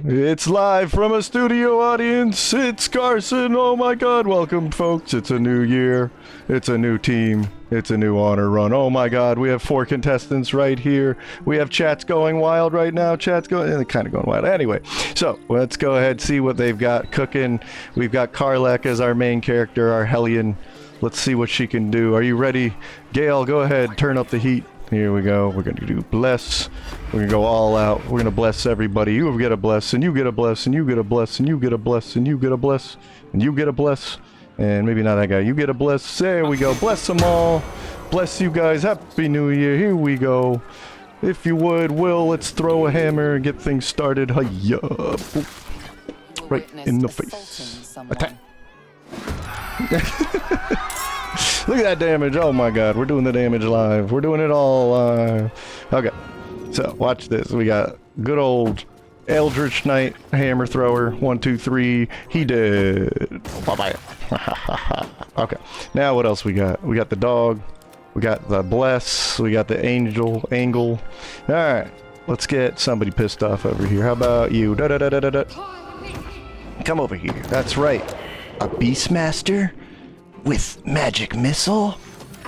It's live from a studio audience. It's Carson. Oh my god. Welcome, folks. It's a new year. It's a new team. It's a new honor run. Oh my god. We have 4 contestants right here. We have chats going wild right now. Chat's going kind of going wild. Anyway, so let's go ahead see what they've got cooking. We've got Karlach as our main character, our Hellion. Let's see what she can do. Are you ready? Gale, go ahead. Turn up the heat. Here we go. We're going to do bless. We're going to go all out. We're going to bless everybody. You get a bless, and you get a bless, and you get a bless, and you get a bless, and you get a bless, and you get a bless. And maybe not that guy. You get a bless. There we go. Bless them all. Bless you guys. Happy New Year. Here we go. If you would, Wyll, let's throw a hammer and get things started. Hiya. Right in the face. Attack. Look at that damage. Oh my god, we're doing the damage live. We're doing it all live. Okay, so watch this. We got good old Eldritch Knight hammer thrower. 1, 2, 3. He did. Bye-bye. Okay, now what else we got? We got the dog. We got the bless. We got the angel angle. Alright, let's get somebody pissed off over here. How about you? Da-da-da-da-da-da. Come over here. That's right. A Beastmaster? With magic missile?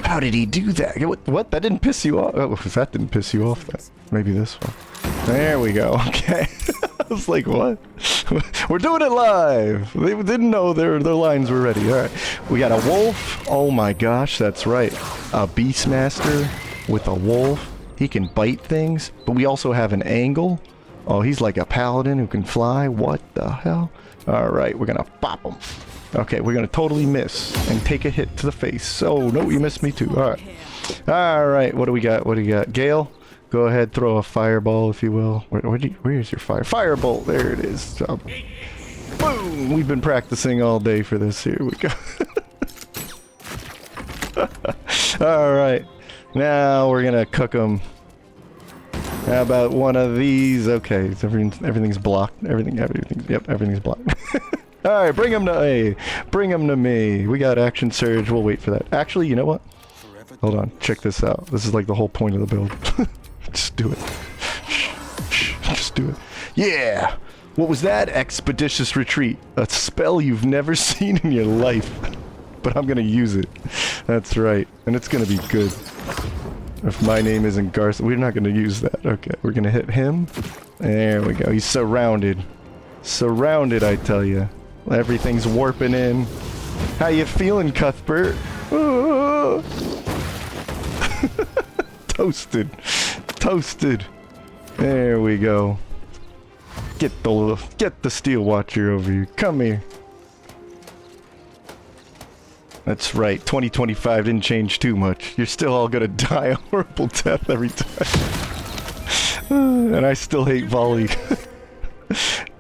How did he do that? What? That didn't piss you off? Oh, if that didn't piss you off, then maybe this one. There we go. Okay. I was like, what? We're doing it live. They didn't know their lines were ready. All right. We got a wolf. Oh my gosh, that's right. A Beastmaster with a wolf. He can bite things, but we also have an angle. Oh, he's like a paladin who can fly. What the hell? All right, we're gonna pop him. Okay, we're gonna totally miss and take a hit to the face. Oh no, you missed me too. All right. What do we got? What do you got? Gale, go ahead, throw a fireball if you will. Where's your firebolt? There it is. Boom! We've been practicing all day for this. Here we go. All right, now we're gonna cook them. How about one of these? Okay, everything's blocked. Everything's blocked. All right, bring him to me. Bring him to me. We got action surge. We'll wait for that. Actually, you know what? Hold on. Check this out. This is like the whole point of the build. Just do it. Just do it. Yeah. What was that? Expeditious retreat. A spell you've never seen in your life. But I'm gonna use it. That's right. And it's gonna be good. If my name isn't Garth, we're not gonna use that. Okay, we're gonna hit him. There we go. He's surrounded. Surrounded, I tell you. Everything's warping in. How you feeling, Cuthbert? Toasted. Toasted. There we go. Get the Steel Watcher over here. Come here. That's right. 2025 didn't change too much. You're still all gonna die a horrible death every time. And I still hate volley.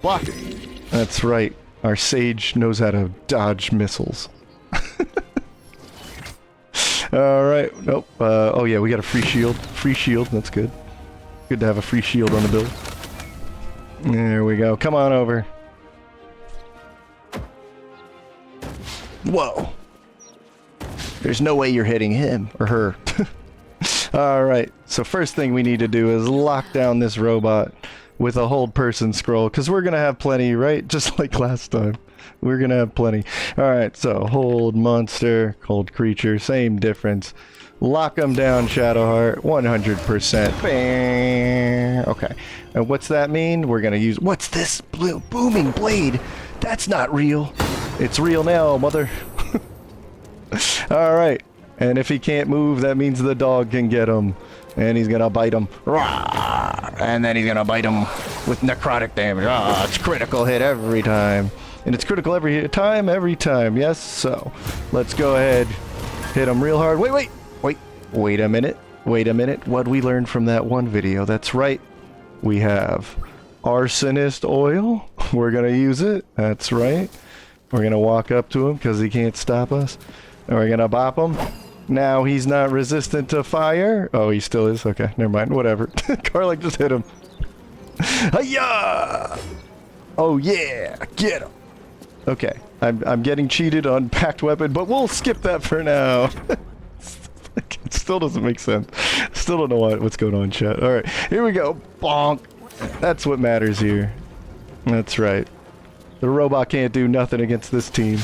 Block it. That's right. Our sage knows how to dodge missiles. Alright. Nope. Oh yeah, we got a free shield. Free shield. That's good. Good to have a free shield on the build. There we go. Come on over. Whoa. There's no way you're hitting him or her. Alright. So first thing we need to do is lock down this robot with a hold person scroll, because we're gonna have plenty, right? Just like last time. We're gonna have plenty. Alright, so hold monster, hold creature, same difference. Lock them down, Shadowheart, 100%. Bang. Okay, and what's that mean? We're gonna use, what's this booming blade? That's not real. It's real now, mother. Alright, and if he can't move, that means the dog can get him. And he's gonna bite him. And then he's gonna bite him with necrotic damage. It's critical hit every time. And it's critical every time. Yes, so let's go ahead. Hit him real hard. Wait a minute. What'd we learn from that one video? That's right. We have arsonist oil. We're gonna use it. That's right. We're gonna walk up to him because he can't stop us. And we're gonna bop him. Now he's not resistant to fire. Oh, he still is? Okay, never mind. Whatever. Karlach just hit him. Hiya! Oh yeah! Get him! Okay, I'm getting cheated on packed weapon, but we'll skip that for now. It still doesn't make sense. Still don't know what's going on, chat. Alright, here we go. Bonk! That's what matters here. That's right. The robot can't do nothing against this team.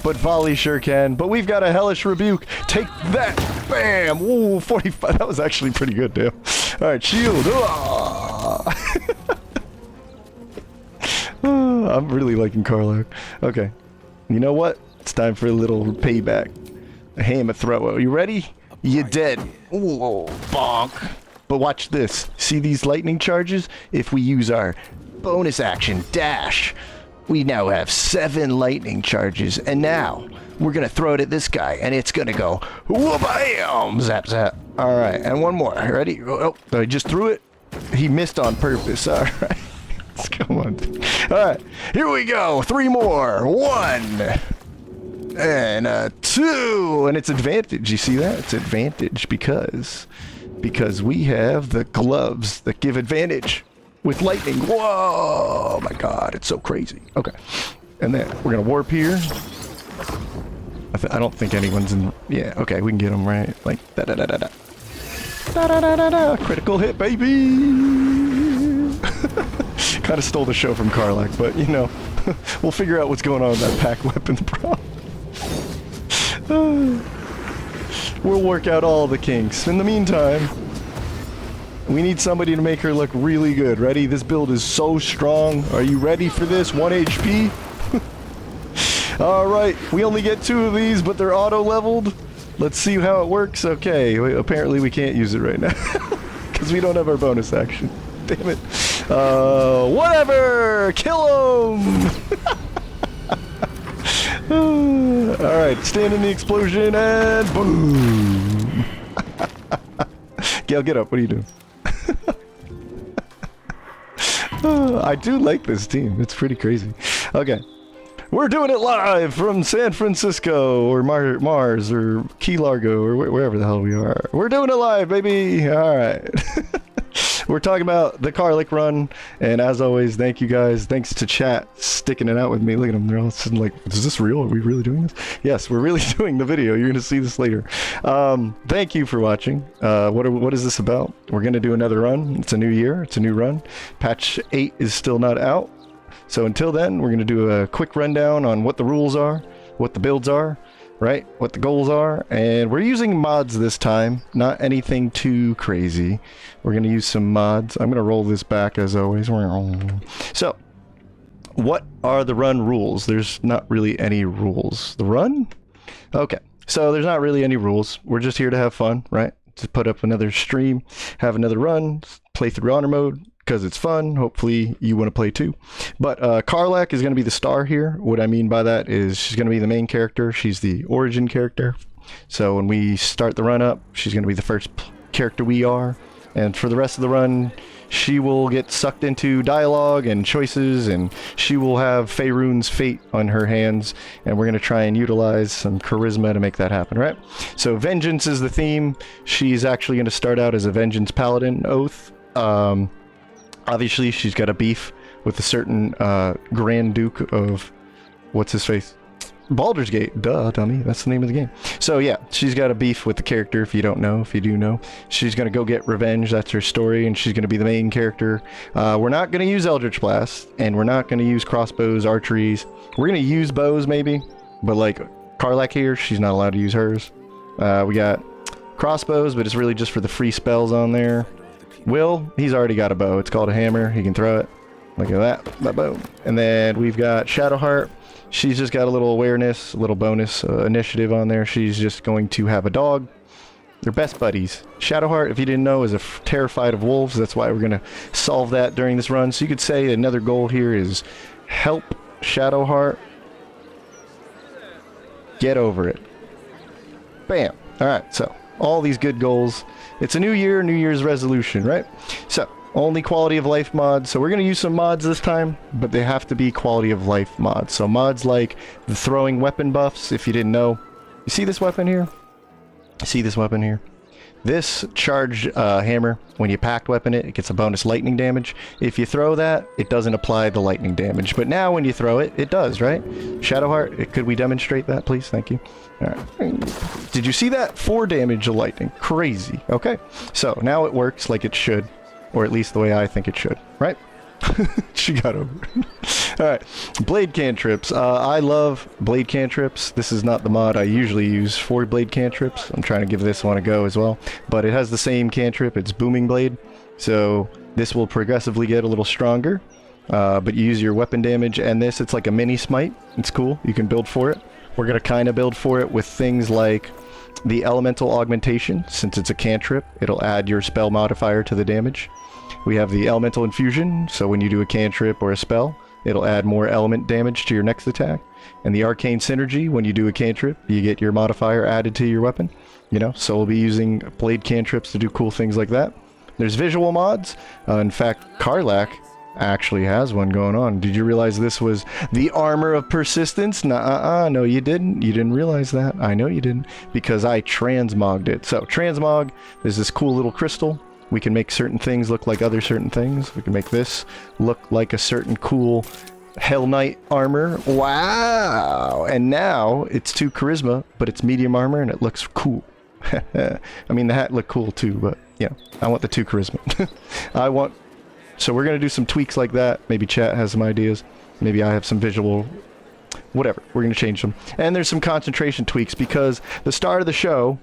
But volley sure can. But we've got a hellish rebuke. Take that. Bam. Ooh, 45. That was actually pretty good, Dale. Alright, shield. I'm really liking Karlach. Okay. You know what? It's time for a little payback. A hammer thrower. You ready? You're dead. Ooh, bonk. But watch this. See these lightning charges? If we use our bonus action, dash, we now have 7 lightning charges. And now, we're going to throw it at this guy, and it's going to go, whoop-bam! Zap, zap. Alright, and one more. Ready? Oh, I just threw it. He missed on purpose. Alright. Come on. Alright, here we go. 3 more. 1. And 2. And it's advantage. You see that? It's advantage because we have the gloves that give advantage with lightning. Whoa! My God, it's so crazy. Okay. And then we're going to warp here. I don't think anyone's in... Yeah, okay, we can get them right. Like, da-da-da-da-da. Da-da-da-da-da. Critical hit, baby! Kind of stole the show from Karlach, but, you know, we'll figure out what's going on with that pack weapon, bro. We'll work out all the kinks. In the meantime, we need somebody to make her look really good. Ready? This build is so strong. Are you ready for this? 1 HP? Alright, we only get 2 of these, but they're auto-leveled. Let's see how it works. Okay, apparently we can't use it right now. Because we don't have our bonus action. Damn it. Whatever! Kill him! Alright, stand in the explosion and boom! Gale, get up. What are you doing? I do like this team. It's pretty crazy. Okay. We're doing it live from San Francisco or Mars or Key Largo or wherever the hell we are. We're doing it live, baby! Alright. We're talking about the Karlach run, and as always, thank you guys. Thanks to chat sticking it out with me. Look at them. They're all sitting like, is this real? Are we really doing this? Yes, we're really doing the video. You're going to see this later. Thank you for watching. What is this about? We're going to do another run. It's a new year. It's a new run. Patch 8 is still not out. So until then, we're going to do a quick rundown on what the rules are, what the builds are, right? What the goals are, and we're using mods this time, not anything too crazy. We're going to use some mods. I'm going to roll this back as always. So, what are the run rules? There's not really any rules. The run? Okay, so there's not really any rules. We're just here to have fun, right? To put up another stream, have another run, play through honor mode, because it's fun. Hopefully you want to play too. But Karlach is going to be the star here. What I mean by that is she's going to be the main character. She's the origin character. So when we start the run up, she's going to be the first character we are. And for the rest of the run, she will get sucked into dialogue and choices, and she will have Faerun's fate on her hands, and we're going to try and utilize some charisma to make that happen, right? So vengeance is the theme. She's actually going to start out as a vengeance paladin oath. Obviously, she's got a beef with a certain Grand Duke of... what's his face? Baldur's Gate. Duh, dummy. That's the name of the game. So yeah, she's got a beef with the character, if you don't know. If you do know, she's going to go get revenge. That's her story, and she's going to be the main character. We're not going to use Eldritch Blast, and we're not going to use crossbows, archeries. We're going to use bows, maybe. But like Karlach here, she's not allowed to use hers. We got crossbows, but it's really just for the free spells on there. Wyll, he's already got a bow. It's called a hammer. He can throw it. Look at that bow. And then we've got Shadowheart. She's just got a little awareness, a little bonus initiative on there. She's just going to have a dog. They're best buddies. Shadowheart, if you didn't know, is terrified of wolves. That's why we're going to solve that during this run. So you could say another goal here is help Shadowheart get over it. Bam. All right, so all these good goals. It's a new year, New Year's resolution, right? So, only quality of life mods. So we're going to use some mods this time, but they have to be quality of life mods. So mods like the throwing weapon buffs, if you didn't know. You see this weapon here? See this weapon here? This charged hammer, when you packed weapon it, it gets a bonus lightning damage. If you throw that, it doesn't apply the lightning damage. But now when you throw it, it does, right? Shadowheart, could we demonstrate that, please? Thank you. Alright. Did you see that? 4 damage of lightning. Crazy. Okay. So now it works like it should. Or at least the way I think it should. Right? She got over it. Alright, blade cantrips. I love blade cantrips. This is not the mod I usually use for blade cantrips. I'm trying to give this one a go as well. But it has the same cantrip. It's booming blade. So this will progressively get a little stronger. But you use your weapon damage, and this, it's like a mini smite. It's cool. You can build for it. We're going to kind of build for it with things like the elemental augmentation. Since it's a cantrip, it'll add your spell modifier to the damage. We have the elemental infusion, so when you do a cantrip or a spell, it'll add more element damage to your next attack. And the arcane synergy, when you do a cantrip, you get your modifier added to your weapon. You know, so we'll be using blade cantrips to do cool things like that. There's visual mods. In fact, Karlach actually has one going on. Did you realize this was the armor of persistence? No, you didn't. You didn't realize that. I know you didn't, because I transmogged it. So transmog is this cool little crystal. We can make certain things look like other certain things. We can make this look like a certain cool Hell Knight armor. Wow! And now it's 2 charisma, but it's medium armor and it looks cool. I mean, the hat looked cool too, but yeah, I want the 2 charisma. So we're going to do some tweaks like that. Maybe chat has some ideas. Maybe I have some visual... Whatever. We're going to change them. And there's some concentration tweaks, because the star of the show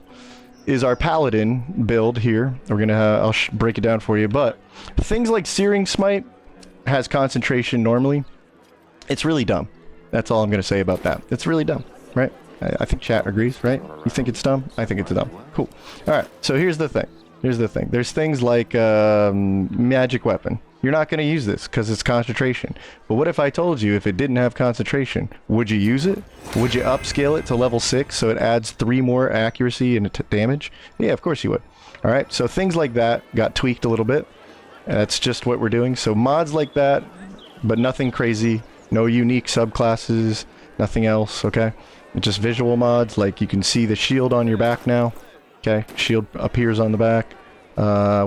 is our paladin build here. We're going to... I'll break it down for you. But things like Searing Smite has concentration normally. It's really dumb. That's all I'm going to say about that. It's really dumb, right? I think chat agrees, right? You think it's dumb? I think it's dumb. Cool. Alright, so here's the thing. There's things like magic weapon. You're not going to use this because it's concentration. But what if I told you if it didn't have concentration? Would you use it? Would you upscale it to level 6 so it adds 3 more accuracy and damage? Yeah, of course you would. Alright, so things like that got tweaked a little bit. That's just what we're doing. So mods like that, but nothing crazy. No unique subclasses, nothing else, okay? Just visual mods, like you can see the shield on your back now. Okay, shield appears on the back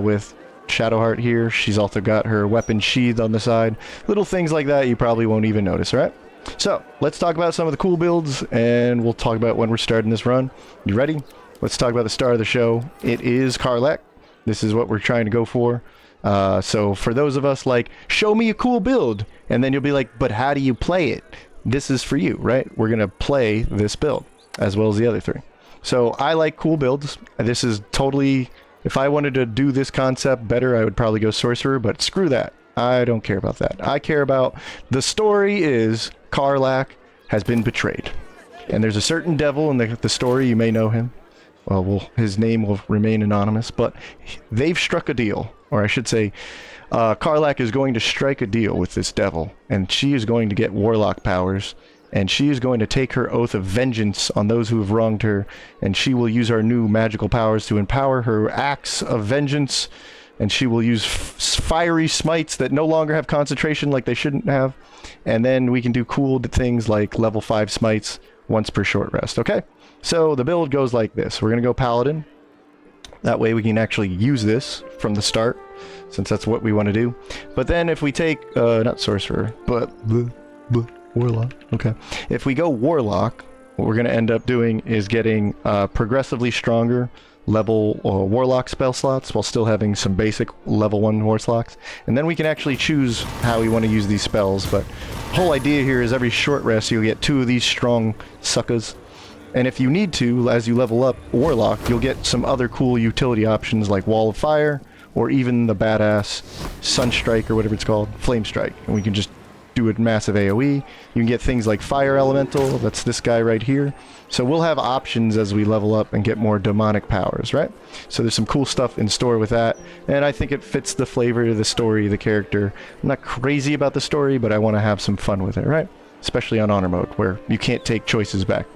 with Shadowheart here. She's also got her weapon sheathed on the side. Little things like that you probably won't even notice, right? So, let's talk about some of the cool builds, and we'll talk about when we're starting this run. You ready? Let's talk about the star of the show. It is Karlach. This is what we're trying to go for. So, for those of us like, show me a cool build, and then you'll be like, but how do you play it? This is for you, right? We're going to play this build, as well as the other 3. So, I like cool builds. This is totally... If I wanted to do this concept better, I would probably go Sorcerer, but screw that. I don't care about that. I care about... The story is Karlach has been betrayed. And there's a certain devil in the story, you may know him. Well, his name will remain anonymous, but they've struck a deal. Or I should say, Karlach is going to strike a deal with this devil, and she is going to get warlock powers. And she is going to take her oath of vengeance on those who have wronged her, and she will use our new magical powers to empower her acts of vengeance, and she will use fiery smites that no longer have concentration like they shouldn't have, and then we can do cool things like level 5 smites once per short rest, okay? So the build goes like this. We're going to go Paladin. That way we can actually use this from the start, since that's what we want to do. But then if we take, not Sorcerer, but... Warlock. Okay. If we go Warlock, what we're going to end up doing is getting progressively stronger level Warlock spell slots while still having some basic level 1 war slots. And then we can actually choose how we want to use these spells. But the whole idea here is every short rest you'll get 2 of these strong suckers. And if you need to, as you level up Warlock, you'll get some other cool utility options like Wall of Fire, or even the badass Sunstrike or whatever it's called, Flame Strike. And we can just do a massive AoE. You can get things like Fire Elemental, that's this guy right here. So we'll have options as we level up and get more demonic powers, right? So there's some cool stuff in store with that, and I think it fits the flavor of the story, the character. I'm not crazy about the story, but I want to have some fun with it, right? Especially on Honor Mode, where you can't take choices back.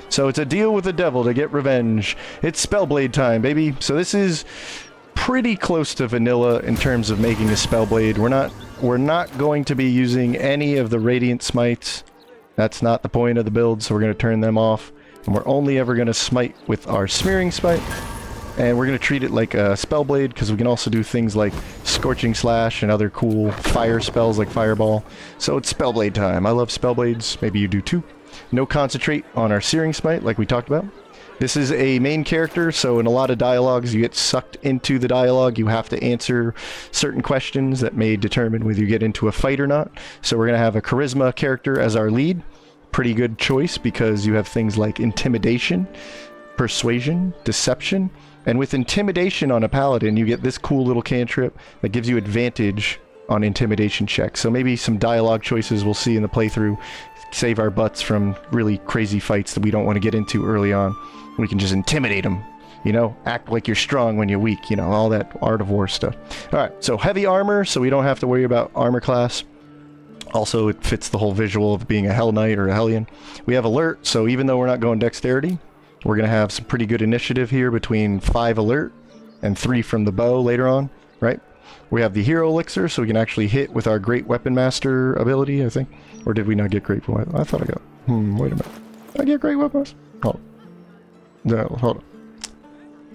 So it's a deal with the devil to get revenge. It's Spellblade time, baby. So this is pretty close to vanilla in terms of making a Spellblade. We're not going to be using any of the Radiant Smites. That's not the point of the build, so we're going to turn them off. And we're only ever going to smite with our Smearing Smite. And we're going to treat it like a Spellblade, because we can also do things like Scorching Slash and other cool fire spells like Fireball. So it's Spellblade time. I love Spellblades. Maybe you do too. No Concentrate on our Searing Smite, like we talked about. This is a main character, so in a lot of dialogues you get sucked into the dialogue. You have to answer certain questions that may determine whether you get into a fight or not. So we're going to have a charisma character as our lead. Pretty good choice because you have things like intimidation, persuasion, deception, and with intimidation on a paladin you get this cool little cantrip that gives you advantage on intimidation checks. So maybe some dialogue choices we'll see in the playthrough save our butts from really crazy fights that we don't want to get into early on. We can just intimidate them, you know, act like you're strong when you're weak, you know, all that Art of War stuff. Alright, so heavy armor, so we don't have to worry about armor class. Also, it fits the whole visual of being a Hell Knight or a Hellion. We have alert, so even though we're not going dexterity, we're going to have some pretty good initiative here between 5 alert and 3 from the bow later on, right? We have the hero elixir, so we can actually hit with our Great Weapon Master ability, I think. Or did we not get Great Weapon? I thought I got... wait a minute. Did I get Great Weapon Master? Hold on. No, hold on.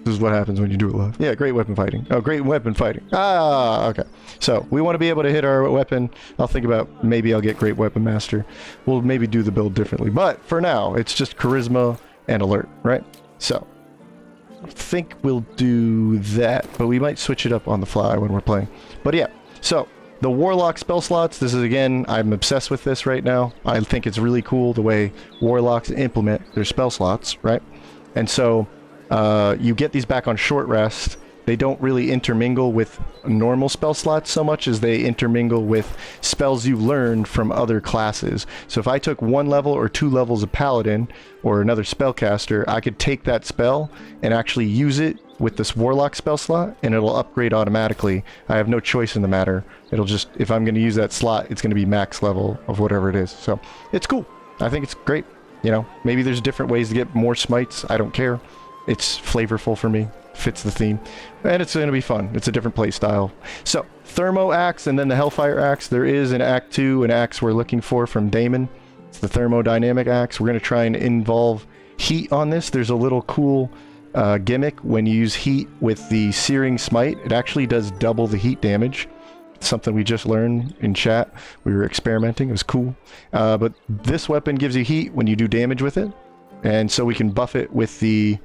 This is what happens when you do it live. Yeah, Great Weapon Fighting. Oh, Great Weapon Fighting. Ah, okay. So, we want to be able to hit our weapon. I'll think about maybe I'll get Great Weapon Master. We'll maybe do the build differently. But, for now, it's just Charisma and Alert, right? So, I think we'll do that, but we might switch it up on the fly when we're playing. But yeah, so, the Warlock spell slots, this is again, I'm obsessed with this right now. I think it's really cool the way Warlocks implement their spell slots, right? And so, you get these back on short rest. They don't really intermingle with normal spell slots so much as they intermingle with spells you learned from other classes. So if I took 1 level or 2 levels of Paladin or another spellcaster, I could take that spell and actually use it with this Warlock spell slot, and it'll upgrade automatically. I have no choice in the matter. It'll just, if I'm going to use that slot, it's going to be max level of whatever it is. So it's cool. I think it's great. You know, maybe there's different ways to get more smites. I don't care. It's flavorful for me. Fits the theme. And it's going to be fun. It's a different play style. So, Thermo Axe and then the Hellfire Axe. There is in Act 2 an axe we're looking for from Damon. It's the Thermodynamic Axe. We're going to try and involve heat on this. There's a little cool gimmick when you use heat with the Searing Smite. It actually does double the heat damage. It's something we just learned in chat. We were experimenting. It was cool. But this weapon gives you heat when you do damage with it. And so we can buff it with the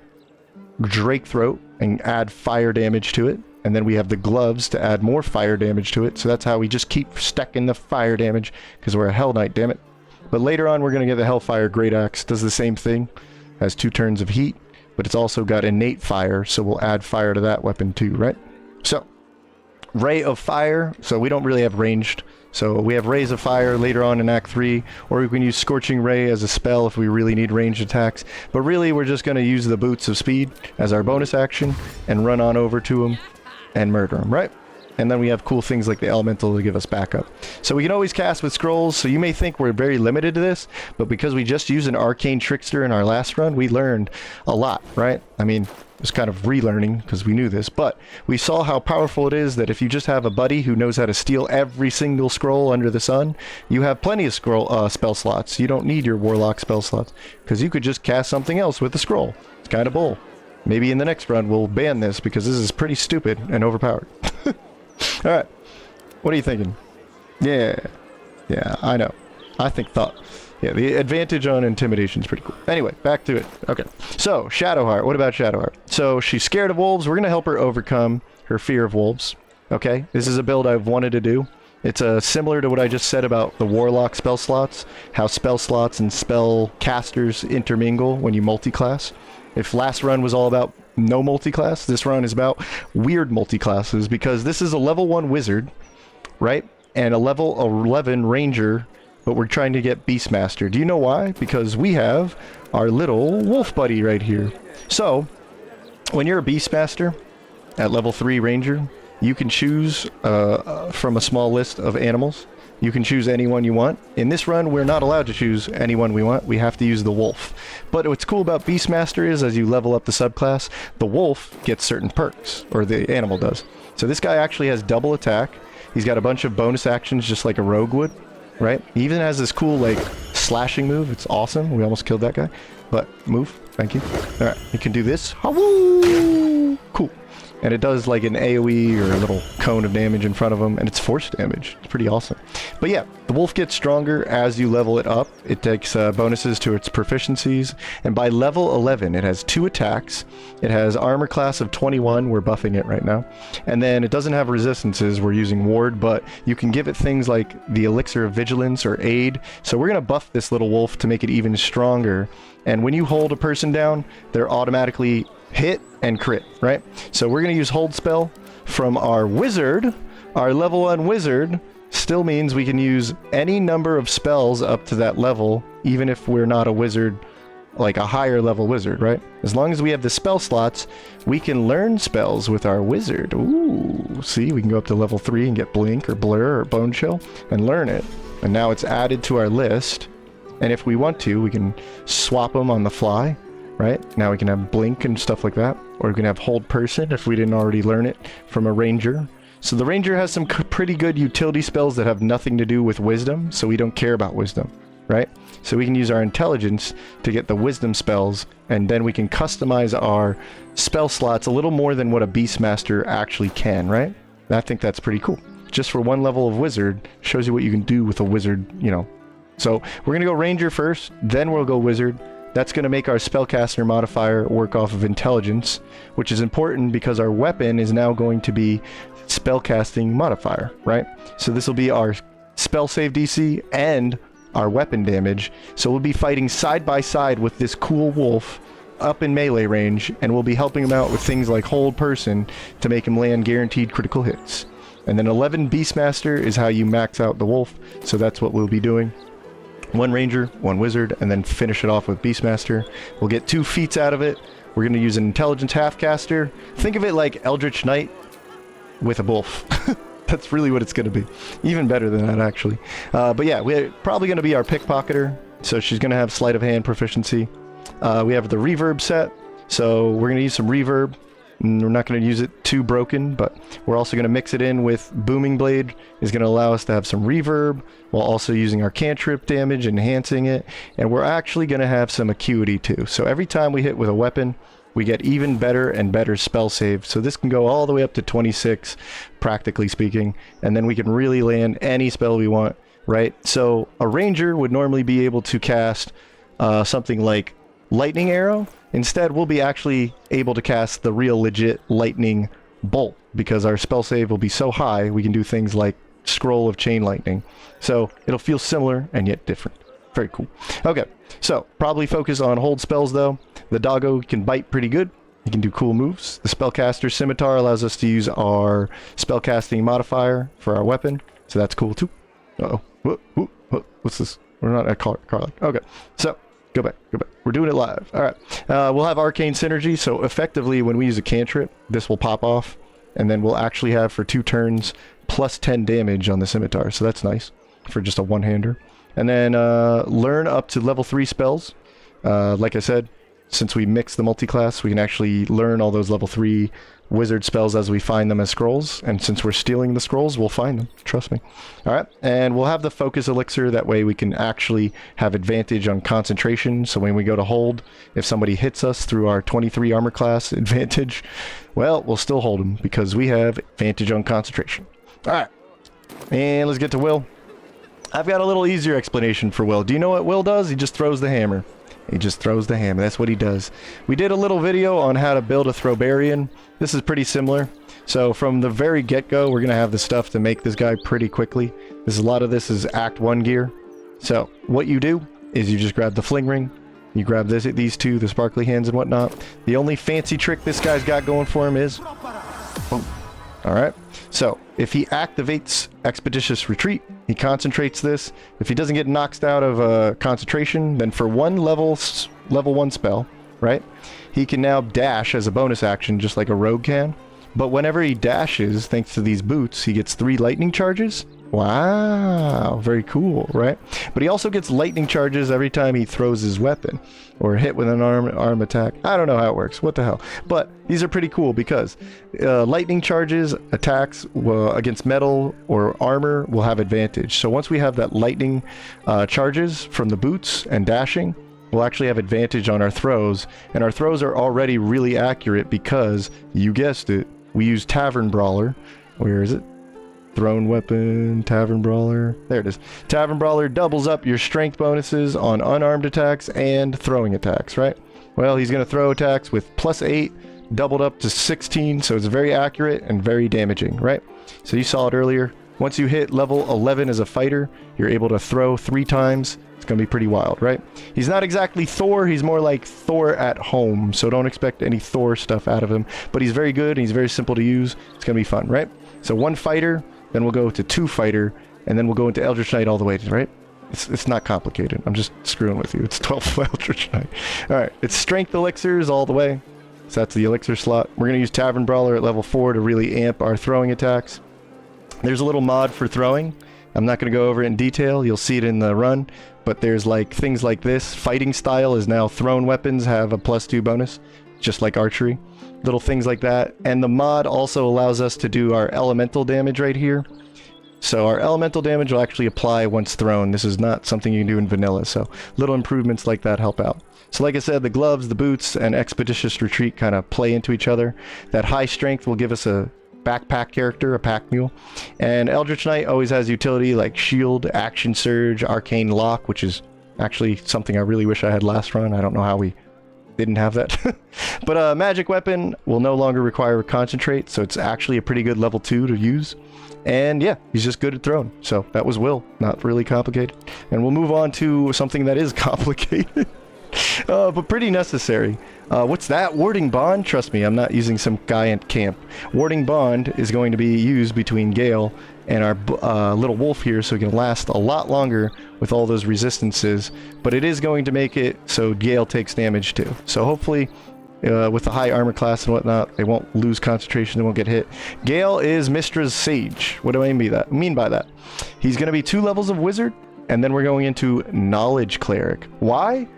Drake Throat and add fire damage to it, and then we have the gloves to add more fire damage to it. So that's how we just keep stacking the fire damage because we're a Hell Knight, damn it. But later on we're going to get the Hellfire Great Axe. Does the same thing, has 2 turns of heat, but it's also got innate fire, so we'll add fire to that weapon too, right? So Ray of Fire, so we don't really have ranged. So we have Rays of Fire later on in Act 3, or we can use Scorching Ray as a spell if we really need ranged attacks. But really, we're just going to use the Boots of Speed as our bonus action and run on over to him and murder him, right? And then we have cool things like the Elemental to give us backup. So we can always cast with scrolls, so you may think we're very limited to this, but because we just used an Arcane Trickster in our last run, we learned a lot, right? I mean, it was kind of relearning because we knew this, but we saw how powerful it is that if you just have a buddy who knows how to steal every single scroll under the sun, you have plenty of spell slots. You don't need your Warlock spell slots because you could just cast something else with the scroll. It's kind of bull. Maybe in the next run we'll ban this because this is pretty stupid and overpowered. Alright, what are you thinking? Yeah, I know. I think yeah, the advantage on intimidation is pretty cool. Anyway, back to it. Okay, so Shadowheart. What about Shadowheart? So she's scared of wolves. We're going to help her overcome her fear of wolves. Okay, this is a build I've wanted to do. It's similar to what I just said about the Warlock spell slots, how spell slots and spell casters intermingle when you multi-class. If last run was all about no multi-class, this run is about weird multi-classes because this is a level 1 wizard, right? And a level 11 ranger, but we're trying to get Beastmaster. Do you know why? Because we have our little wolf buddy right here. So, when you're a Beastmaster at level 3 ranger, you can choose from a small list of animals. You can choose anyone you want. In this run, we're not allowed to choose anyone we want. We have to use the wolf. But what's cool about Beastmaster is as you level up the subclass, the wolf gets certain perks, or the animal does. So this guy actually has double attack. He's got a bunch of bonus actions just like a rogue would, right? He even has this cool like slashing move. It's awesome. We almost killed that guy. But move. Thank you. Alright, he can do this. Cool. and it does like an AoE or a little cone of damage in front of them, and it's force damage. It's pretty awesome. But yeah, the wolf gets stronger as you level it up. It takes bonuses to its proficiencies, and by level 11 it has 2 attacks. It has armor class of 21, we're buffing it right now, and then it doesn't have resistances, we're using ward, but you can give it things like the elixir of vigilance or aid. So we're gonna buff this little wolf to make it even stronger, and when you hold a person down, they're automatically hit and crit, right? So we're going to use hold spell from our wizard. Our level 1 wizard still means we can use any number of spells up to that level, even if we're not a wizard, like a higher level wizard, right? As long as we have the spell slots, we can learn spells with our wizard. Ooh, see, we can go up to level 3 and get blink or blur or bone chill and learn it. And now it's added to our list. And if we want to, we can swap them on the fly. Right? Now we can have blink and stuff like that. Or we can have hold person if we didn't already learn it from a ranger. So the ranger has some pretty good utility spells that have nothing to do with wisdom, so we don't care about wisdom, right? So we can use our intelligence to get the wisdom spells, and then we can customize our spell slots a little more than what a beastmaster actually can, right? I think that's pretty cool. Just for one level of wizard, shows you what you can do with a wizard, you know. So we're gonna go ranger first, then we'll go wizard. That's going to make our spellcaster modifier work off of intelligence, which is important because our weapon is now going to be spellcasting modifier, right? So this will be our spell save DC and our weapon damage. So we'll be fighting side by side with this cool wolf up in melee range, and we'll be helping him out with things like hold person to make him land guaranteed critical hits. And then 11 Beastmaster is how you max out the wolf, so that's what we'll be doing. 1 ranger, 1 wizard, and then finish it off with Beastmaster. We'll get 2 feats out of it. We're going to use an intelligence half-caster. Think of it like Eldritch Knight with a wolf. That's really what it's going to be. Even better than that, actually. But yeah, we're probably going to be our pickpocketer, so she's going to have sleight of hand proficiency. We have the reverb set, so we're going to use some reverb. We're not going to use it too broken, but we're also going to mix it in with Booming Blade. Is going to allow us to have some reverb while also using our cantrip damage, enhancing it. And we're actually going to have some acuity too. So every time we hit with a weapon, we get even better and better spell save. So this can go all the way up to 26, practically speaking. And then we can really land any spell we want, right? So a ranger would normally be able to cast something like Lightning Arrow. Instead, we'll be actually able to cast the real legit lightning bolt because our spell save will be so high we can do things like Scroll of Chain Lightning. So it'll feel similar and yet different. Very cool. Okay, so probably focus on hold spells though. The doggo can bite pretty good. He can do cool moves. The spellcaster scimitar allows us to use our spellcasting modifier for our weapon, so that's cool too. Uh-oh. What's this? We're not at Karlach. Okay, so Go back. We're doing it live. All right. We'll have arcane synergy, so effectively when we use a cantrip, this will pop off, and then we'll actually have for 2 turns plus 10 damage on the scimitar, so that's nice for just a one-hander. And then learn up to level 3 spells. Like I said, since we mix the multi-class, we can actually learn all those level 3 wizard spells as we find them as scrolls, and since we're stealing the scrolls, we'll find them, trust me. Alright, and we'll have the focus elixir, that way we can actually have advantage on concentration, so when we go to hold, if somebody hits us through our 23 armor class advantage, well, we'll still hold them, because we have advantage on concentration. Alright, and let's get to Wyll. I've got a little easier explanation for Wyll. Do you know what Wyll does? He just throws the hammer. He just throws the hammer. That's what he does. We did a little video on how to build a Throwbarian. This is pretty similar. So from the very get-go, we're going to have the stuff to make this guy pretty quickly. A lot of this is Act 1 gear. So what you do is you just grab the fling ring. You grab these 2, the sparkly hands and whatnot. The only fancy trick this guy's got going for him is... boom. Alright, so if he activates Expeditious Retreat, he concentrates this. If he doesn't get knocked out of concentration, then for 1 level 1 spell, right, he can now dash as a bonus action just like a rogue can. But whenever he dashes, thanks to these boots, he gets 3 lightning charges. Wow, very cool, right? But he also gets lightning charges every time he throws his weapon or hit with an arm attack. I don't know how it works. What the hell? But these are pretty cool because lightning charges, attacks against metal or armor will have advantage. So once we have that lightning charges from the boots and dashing, we'll actually have advantage on our throws. And our throws are already really accurate because, you guessed it, we use Tavern Brawler. Where is it? Thrown weapon, Tavern Brawler. There it is. Tavern Brawler doubles up your strength bonuses on unarmed attacks and throwing attacks, right? Well, he's going to throw attacks with +8, doubled up to 16, so it's very accurate and very damaging, right? So you saw it earlier. Once you hit level 11 as a fighter, you're able to throw 3 times. It's going to be pretty wild, right? He's not exactly Thor. He's more like Thor at home, so don't expect any Thor stuff out of him. But he's very good, and he's very simple to use. It's going to be fun, right? So 1 fighter, then we'll go to 2 fighter, and then we'll go into Eldritch Knight all the way, right? It's not complicated. I'm just screwing with you. It's 12 Eldritch Knight. Alright, it's Strength Elixirs all the way. So that's the Elixir slot. We're going to use Tavern Brawler at level 4 to really amp our throwing attacks. There's a little mod for throwing. I'm not going to go over it in detail. You'll see it in the run. But there's like things like this. Fighting style is now thrown weapons have a +2 bonus, just like archery. Little things like that. And the mod also allows us to do our elemental damage right here. So our elemental damage will actually apply once thrown. This is not something you can do in vanilla, so little improvements like that help out. So like I said, the gloves, the boots, and Expeditious Retreat kind of play into each other. That high strength will give us a backpack character, a pack mule. And Eldritch Knight always has utility like Shield, Action Surge, Arcane Lock, which is actually something I really wish I had last run. I don't know how we didn't have that. But Magic Weapon will no longer require Concentrate, so it's actually a pretty good level 2 to use. And yeah, he's just good at throwing. So that was Wyll. Not really complicated. And we'll move on to something that is complicated. But pretty necessary. What's that? Warding Bond? Trust me, I'm not using some guy in camp. Warding Bond is going to be used between Gale and our little wolf here, so it can last a lot longer with all those resistances. But it is going to make it so Gale takes damage too. So hopefully, with the high armor class and whatnot, they won't lose concentration, they won't get hit. Gale is Mystra's Sage. What do I mean by that? He's going to be 2 levels of Wizard, and then we're going into Knowledge Cleric. Why?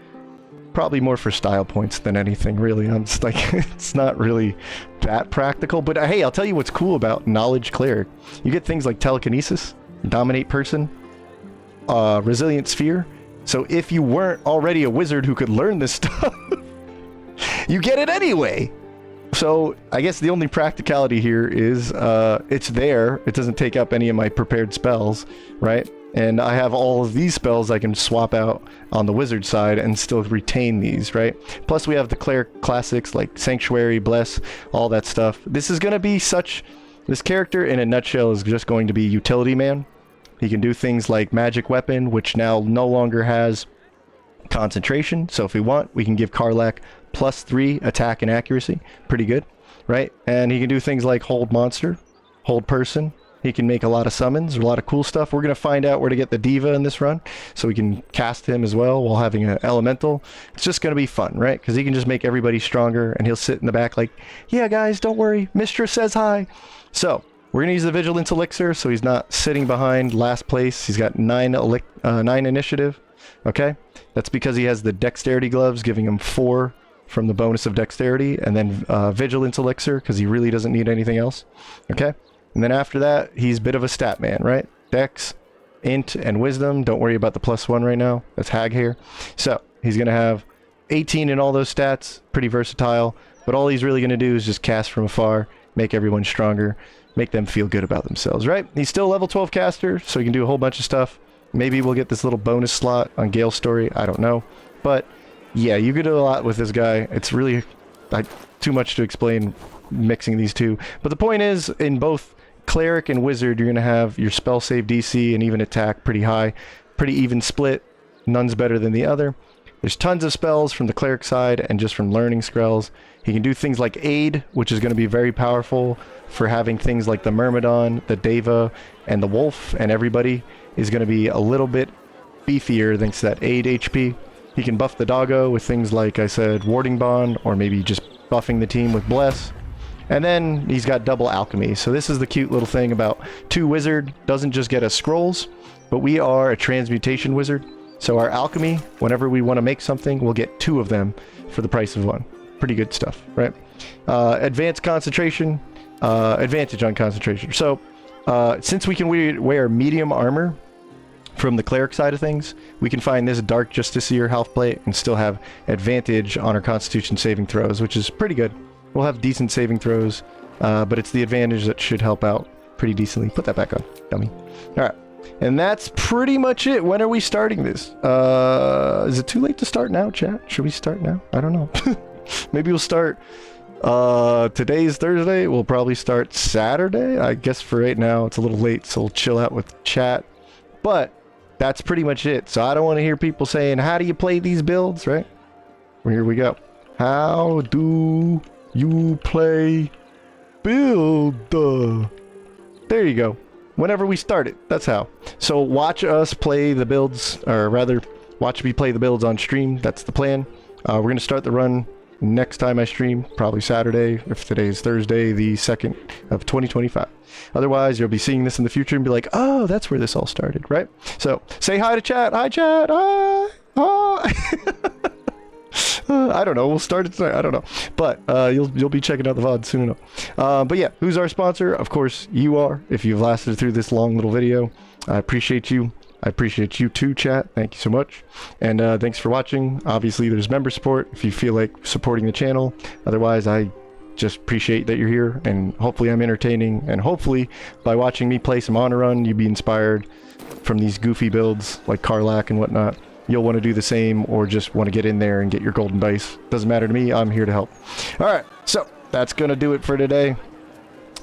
Probably more for style points than anything, really. I'm just like, it's not really that practical. But hey, I'll tell you what's cool about Knowledge Cleric. You get things like Telekinesis, Dominate Person, Resilient Sphere. So if you weren't already a wizard who could learn this stuff, you get it anyway. So I guess the only practicality here is it's there. It doesn't take up any of my prepared spells, right? And I have all of these spells I can swap out on the wizard side and still retain these, right? Plus we have the cleric classics like Sanctuary, Bless, all that stuff. This is going to be such... This character in a nutshell is just going to be utility man. He can do things like Magic Weapon, which now no longer has concentration. So if we want, we can give Karlach +3 attack and accuracy. Pretty good, right? And he can do things like Hold Monster, Hold Person. He can make a lot of summons, a lot of cool stuff. We're going to find out where to get the Diva in this run, so we can cast him as well while having an Elemental. It's just going to be fun, right? Because he can just make everybody stronger, and he'll sit in the back like, yeah, guys, don't worry. Mistress says hi. So we're going to use the Vigilance Elixir, so he's not sitting behind last place. He's got 9 initiative, okay? That's because he has the Dexterity Gloves, giving him 4 from the bonus of Dexterity, and then Vigilance Elixir, because he really doesn't need anything else, okay? And then after that, he's a bit of a stat man, right? Dex, Int, and Wisdom. Don't worry about the +1 right now. That's Hag here. So he's going to have 18 in all those stats. Pretty versatile. But all he's really going to do is just cast from afar, make everyone stronger, make them feel good about themselves, right? He's still level 12 caster, so he can do a whole bunch of stuff. Maybe we'll get this little bonus slot on Gale's story. I don't know. But yeah, you can do a lot with this guy. It's really too much to explain mixing these two. But the point is, in both Cleric and Wizard, you're going to have your spell save DC and even attack pretty high. Pretty even split. None's better than the other. There's tons of spells from the Cleric side and just from learning spells. He can do things like Aid, which is going to be very powerful for having things like the Myrmidon, the Deva, and the Wolf, and everybody is going to be a little bit beefier thanks to that Aid HP. He can buff the Doggo with things like I said, Warding Bond, or maybe just buffing the team with Bless. And then he's got double alchemy. So this is the cute little thing about 2 wizard. Doesn't just get us scrolls, but we are a transmutation wizard. So our alchemy, whenever we want to make something, we'll get 2 of them for the price of 1. Pretty good stuff, right? Advanced concentration, advantage on concentration. So since we can wear medium armor from the cleric side of things, we can find this Dark Justiciar health plate and still have advantage on our constitution saving throws, which is pretty good. We'll have decent saving throws but it's the advantage that should help out pretty decently. Put that back on, dummy. All right. And that's pretty much it. When are we starting this? Is it too late to start now, chat? Should we start now? I don't know. Maybe we'll start... today's Thursday. We'll probably start Saturday. I guess for right now, it's a little late, so we'll chill out with chat. But that's pretty much it. So I don't want to hear people saying, how do you play these builds, right? Well, here we go. How do you play build? There you go. Whenever we start it, that's how. So watch us play the builds, or rather, watch me play the builds on stream. That's the plan. We're going to start the run next time I stream, probably Saturday, if today is Thursday, the 2nd of 2025. Otherwise, you'll be seeing this in the future and be like, oh, that's where this all started, right? So, say hi to chat. Hi, chat. Hi. Hi. I don't know. We'll start it tonight. I don't know. But you'll be checking out the VOD soon enough. But yeah, who's our sponsor? Of course, you are. If you've lasted through this long little video, I appreciate you. I appreciate you too, chat. Thank you so much. And thanks for watching. Obviously, there's member support if you feel like supporting the channel. Otherwise, I just appreciate that you're here. And hopefully I'm entertaining. And hopefully, by watching me play some Honor Run, you'll be inspired from these goofy builds like Karlach and whatnot. You'll want to do the same or just want to get in there and get your golden dice. Doesn't matter to me. I'm here to help. All right. So that's going to do it for today.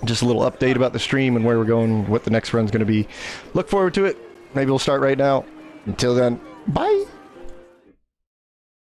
Just a little update about the stream and where we're going, what the next run's going to be. Look forward to it. Maybe we'll start right now. Until then, bye.